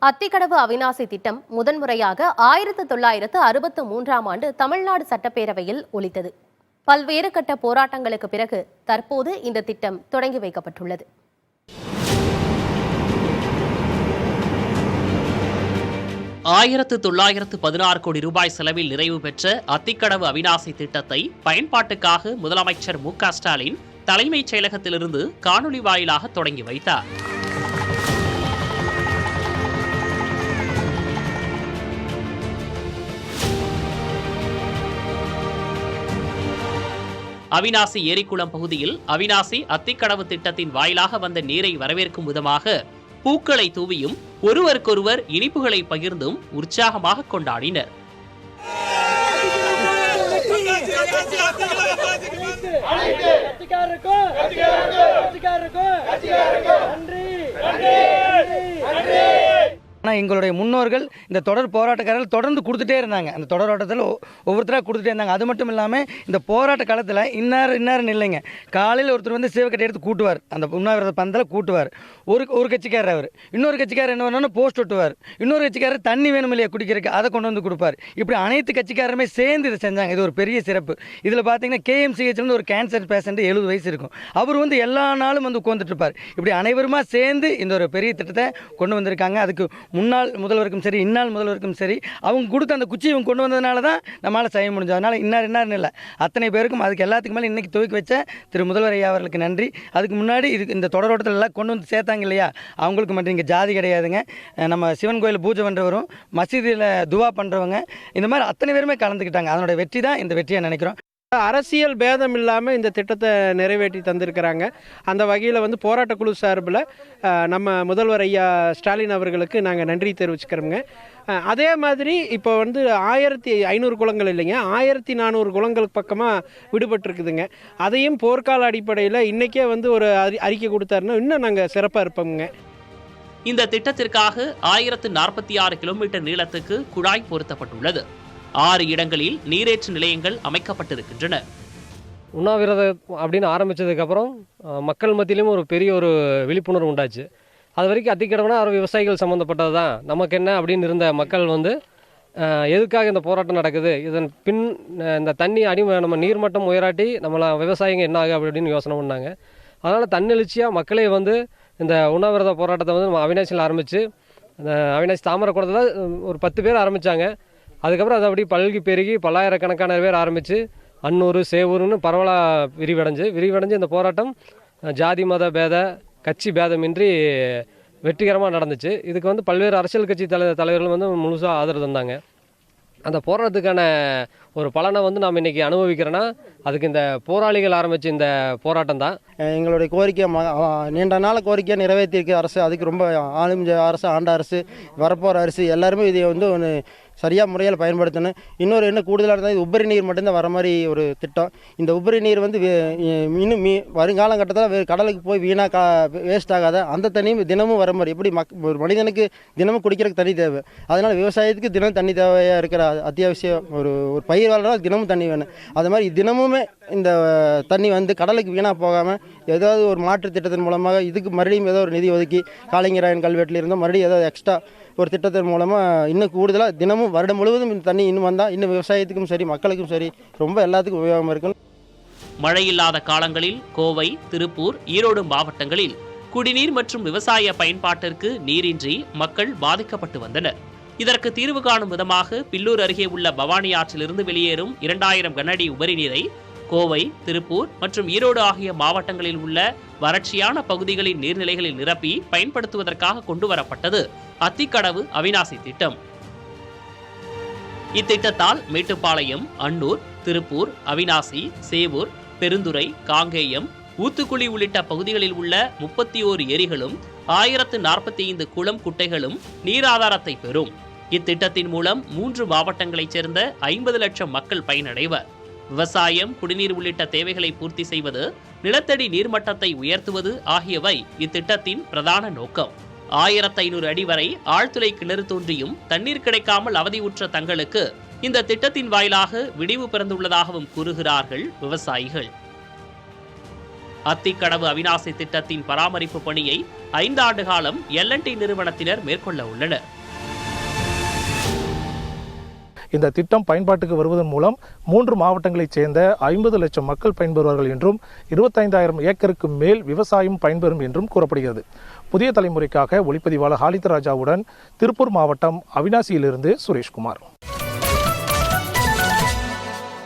அத்திக்கடவு அவிநாசி திட்டம் முதன்முறையாக 1963ஆம் ஆண்டு தமிழ்நாடு சட்டப்பேரவையில் ஒலித்தது. பல்வேறு கட்ட போராட்டங்களுக்கு பிறகு தற்போது இந்த திட்டம் தொடங்கி வைக்கப்பட்டுள்ளது. $1916 கோடி ரூபாய் செலவில் நிறைவு பெற்ற அத்திக்கடவு அவிநாசி திட்டத்தை பயன்பாட்டுக்காக முதலமைச்சர் மு.க.ஸ்டாலின் தலைமைச் செயலகத்திலிருந்து காணொலி வாயிலாக தொடங்கி வைத்தார். அவிநாசி ஏரிக்குளம் பகுதியில் அவிநாசி அத்திக்கடவு திட்டத்தின் வாயிலாக வந்த நீரை வரவேற்கும் விதமாக பூக்களை தூவியும் ஒருவருக்கொருவர் இனிப்புகளை பகிர்ந்தும் உற்சாகமாக கொண்டாடினர். ஆனால் எங்களுடைய முன்னோர்கள் இந்த தொடர் போராட்டக்காரர்கள் தொடர்ந்து கொடுத்துட்டே இருந்தாங்க. அந்த தொடர் ஓட்டத்தில் ஒவ்வொருத்தராக கொடுத்துட்டே இருந்தாங்க. அது மட்டும் இல்லாமல் இந்த போராட்ட காலத்தில் இன்னாரும் இல்லைங்க. காலையில் ஒருத்தர் வந்து சேவக்கட்டை எடுத்து கூட்டுவார், அந்த உண்ணாவிரத பந்தலை கூட்டுவார். ஒரு கட்சிக்காரர் அவர், இன்னொரு கட்சிக்காரர் என்ன பண்ணணும், போஸ்ட் ஒட்டுவார். இன்னொரு கட்சிக்காரர் தண்ணி வேணும் இல்லையா குடிக்கிறதுக்கு, அதை கொண்டு வந்து கொடுப்பார். இப்படி அனைத்து கட்சிக்காரருமே சேர்ந்து இதை செஞ்சாங்க. இது ஒரு பெரிய சிறப்பு. இதில் பார்த்தீங்கன்னா KMCH ஒரு கேன்சர் பேஷண்ட் 70 வயசு இருக்கும். அவர் வந்து எல்லா நாளும் வந்து உட்காந்துட்டு இருப்பார். இப்படி அனைவருமா சேர்ந்து இந்த ஒரு பெரிய திட்டத்தை கொண்டு வந்திருக்காங்க. அதுக்கு முன்னாள் முதல்வருக்கும் சரி, இந்நாள் முதல்வருக்கும் சரி, அவங்க கொடுத்த அந்த குச்சி இவங்க கொண்டு வந்ததுனால தான் நம்மளால் செய்ய முடிஞ்சது. அதனால் இன்னார் இல்லை, அத்தனை பேருக்கும் அதுக்கு எல்லாத்துக்கு மேலே இன்றைக்கி துவக்கி வச்ச திரு முதல்வர் ஐயா அவர்களுக்கு நன்றி. அதுக்கு முன்னாடி இந்த தொடரோட்டத்தில் எல்லாம் கொண்டு வந்து சேர்த்தாங்க இல்லையா, அவங்களுக்கு மட்டும் இங்கே ஜாதி கிடையாதுங்க. நம்ம சிவன் கோயில் பூஜை பண்ணுறவரும், மசீதியில் துவா பண்ணுறவங்க, இந்த மாதிரி அத்தனை பேருமே கலந்துக்கிட்டாங்க. அதனோட வெற்றி தான் இந்த வெற்றியை நினைக்கிறோம். அரசியல் பேதம் இல்லாமல் இந்த திட்டத்தை நிறைவேற்றி தந்திருக்கிறாங்க. அந்த வகையில் வந்து போராட்டக்குழு சார்பில் நம்ம முதல்வர் ஐயா ஸ்டாலின் அவர்களுக்கு நாங்கள் நன்றி தெரிவிச்சுக்கிறோங்க. அதே மாதிரி இப்போ வந்து 1500 குளங்கள் இல்லைங்க, 1400 குளங்கள் பக்கமாக விடுபட்டிருக்குதுங்க. அதையும் போர்க்கால அடிப்படையில் இன்றைக்கே வந்து ஒரு அறிக்கை கொடுத்தாருன்னா இன்னும் நாங்கள் சிறப்பாக இருப்போங்க. இந்த திட்டத்திற்காக 1046 கிலோமீட்டர் நீளத்துக்கு குழாய் பொருத்தப்பட்டுள்ளது. 6 இடங்களில் நீரேற்று நிலையங்கள் அமைக்கப்பட்டிருக்கின்றன. உண்ணாவிரதம் அப்படின்னு ஆரம்பித்ததுக்கப்புறம் மக்கள் மத்தியிலும் ஒரு பெரிய ஒரு விழிப்புணர்வு உண்டாச்சு. அது வரைக்கும் அத்திக்கடவுனா விவசாயிகள் சம்மந்தப்பட்டது தான், நமக்கு என்ன அப்படின்னு இருந்த மக்கள் வந்து எதுக்காக இந்த போராட்டம் நடக்குது, இதன் பின் இந்த தண்ணி நம்ம நீர்மட்டம் உயராட்டி நம்மளை விவசாயிங்க என்ன ஆகும் அப்படின்னு யோசனை பண்ணாங்க. அதனால் தன்னெழுச்சியாக மக்களே வந்து இந்த உண்ணாவிரத போராட்டத்தை வந்து நம்ம அவிநாசியில் ஆரம்பித்து, அந்த அவிநாசி தாமரக்குளத்தில் ஒரு 10 பேர் ஆரம்பித்தாங்க. அதுக்கப்புறம் அது அப்படி பல்கி பெருகி பல்லாயிரக்கணக்கான பேர் ஆரம்பித்து அன்னூர் சேவூர்னு பரவலாக விரிவடைஞ்சு இந்த போராட்டம் ஜாதி மத பேத கட்சி பேதமின்றி வெற்றிகரமாக நடந்துச்சு. இதுக்கு வந்து பல்வேறு அரசியல் கட்சி தலைவர்கள் வந்து முழுசாக ஆதரவு தந்தாங்க. அந்த போராட்டத்துக்கான ஒரு பலனை வந்து நாம் இன்றைக்கி அனுபவிக்கிறோன்னா அதுக்கு இந்த போராளிகள் ஆரம்பித்த இந்த போராட்டம் தான். எங்களுடைய கோரிக்கை நீண்ட நாள் கோரிக்கையை நிறைவேற்றியிருக்க அரசு, அதுக்கு ரொம்ப ஆளும் அரசு, ஆண்ட அரசு, வரப்போகிற அரசு எல்லாருமே இதை வந்து ஒன்று சரியாக முறையில் பயன்படுத்தணும். இன்னொரு என்ன கூடுதலாக இருந்தால் இது உபரி நீர் மட்டும்தான் வர மாதிரி ஒரு திட்டம். இந்த உபரி நீர் வந்து இன்னும் வருங்காலகட்டத்தில் கடலுக்கு போய் வீணாக வேஸ்ட் ஆகாத அந்த தண்ணியும் தினமும் வர மாதிரி, எப்படி ஒரு மனிதனுக்கு தினமும் குடிக்கிறதுக்கு தண்ணி தேவை, அதனால் விவசாயத்துக்கு தினம் தண்ணி தேவையாக இருக்கிற அத்தியாவசியம். ஒரு பயிர் வளர்ந்தால் தினமும் தண்ணி வேணும். அது மாதிரி தினமுமே இந்த தண்ணி வந்து கடலுக்கு வீணாக போகாமல் ஏதாவது ஒரு மாற்று திட்டத்தின் மூலமாக இதுக்கு மறுபடியும் ஏதோ ஒரு நிதி ஒதுக்கி காளிங்கராயன் கல்வெட்டில் இருந்தோம் மறுபடியும் ஏதாவது எக்ஸ்ட்ரா ஒரு திட்டத்தின் மூலமாக இன்னும் கூடுதலாக தினமும் வருடம் முழுவதும் இந்த தண்ணி இன்னும் வந்தால் இன்னும் விவசாயத்துக்கும் சரி மக்களுக்கும் சரி ரொம்ப எல்லாத்துக்கும் உபயோகமாக இருக்கும். மழை இல்லாத காலங்களில் கோவை, திருப்பூர், ஈரோடு மாவட்டங்களில் குடிநீர் மற்றும் விவசாய பயன்பாட்டிற்கு நீரின்றி மக்கள் பாதிக்கப்பட்டு வந்தனர். இதற்கு தீர்வு காணும் விதமாக பில்லூர் அருகே உள்ள பவானி ஆற்றிலிருந்து வெளியேறும் 2000 கனஅடி உபரி நீரை கோவை, திருப்பூர் மற்றும் ஈரோடு ஆகிய மாவட்டங்களில் உள்ள வறட்சியான பகுதிகளின் நீர்நிலைகளில் நிரப்பி பயன்படுத்துவதற்காக கொண்டுவரப்பட்டது அத்திக்கடவு அவிநாசி திட்டம். இத்திட்டத்தால் மேட்டுப்பாளையம், அன்னூர், திருப்பூர், அவிநாசி, சேவூர், பெருந்துறை, காங்கேயம், ஊத்துக்குளி உள்ளிட்ட பகுதிகளில் உள்ள 31 ஏரிகளும் 1045 குளம் குட்டைகளும் நீராதாரத்தை பெறும். இத்திட்டத்தின் மூலம் 3 மாவட்டங்களைச் சேர்ந்த 50 லட்சம் மக்கள் பயனடைவர். விவசாயம், குடிநீர் உள்ளிட்ட தேவைகளை பூர்த்தி செய்வது, நிலத்தடி நீர்மட்டத்தை உயர்த்துவது ஆகியவை இத்திட்டத்தின் பிரதான நோக்கம். 1500 அடி வரை ஆழ்துளை கிணறு தோன்றியும் தண்ணீர் கிடைக்காமல் அவதியுற்ற தங்களுக்கு இந்த திட்டத்தின் வாயிலாக விடிவு பிறந்துள்ளதாகவும் கூறுகிறார்கள் விவசாயிகள். அத்திக்கடவு அவிநாசி திட்டத்தின் பராமரிப்பு பணியை 5 ஆண்டு காலம் L&T நிறுவனத்தினர் மேற்கொள்ள உள்ளனர். இந்த திட்டம் பயன்பாட்டுக்கு வருவதன் மூலம் 3 மாவட்டங்களைச் சேர்ந்த 50 லட்சம் மக்கள் பயன்பெறுவார்கள் என்றும் 25,000 ஏக்கருக்கு மேல் விவசாயம் பயன்பெறும் என்றும் கூறப்படுகிறது. புதிய தலைமுறைக்காக ஒளிப்பதிவாளர் ஹாலித் ராஜாவுடன் திருப்பூர் மாவட்டம் அவினாசியிலிருந்து சுரேஷ்குமார்.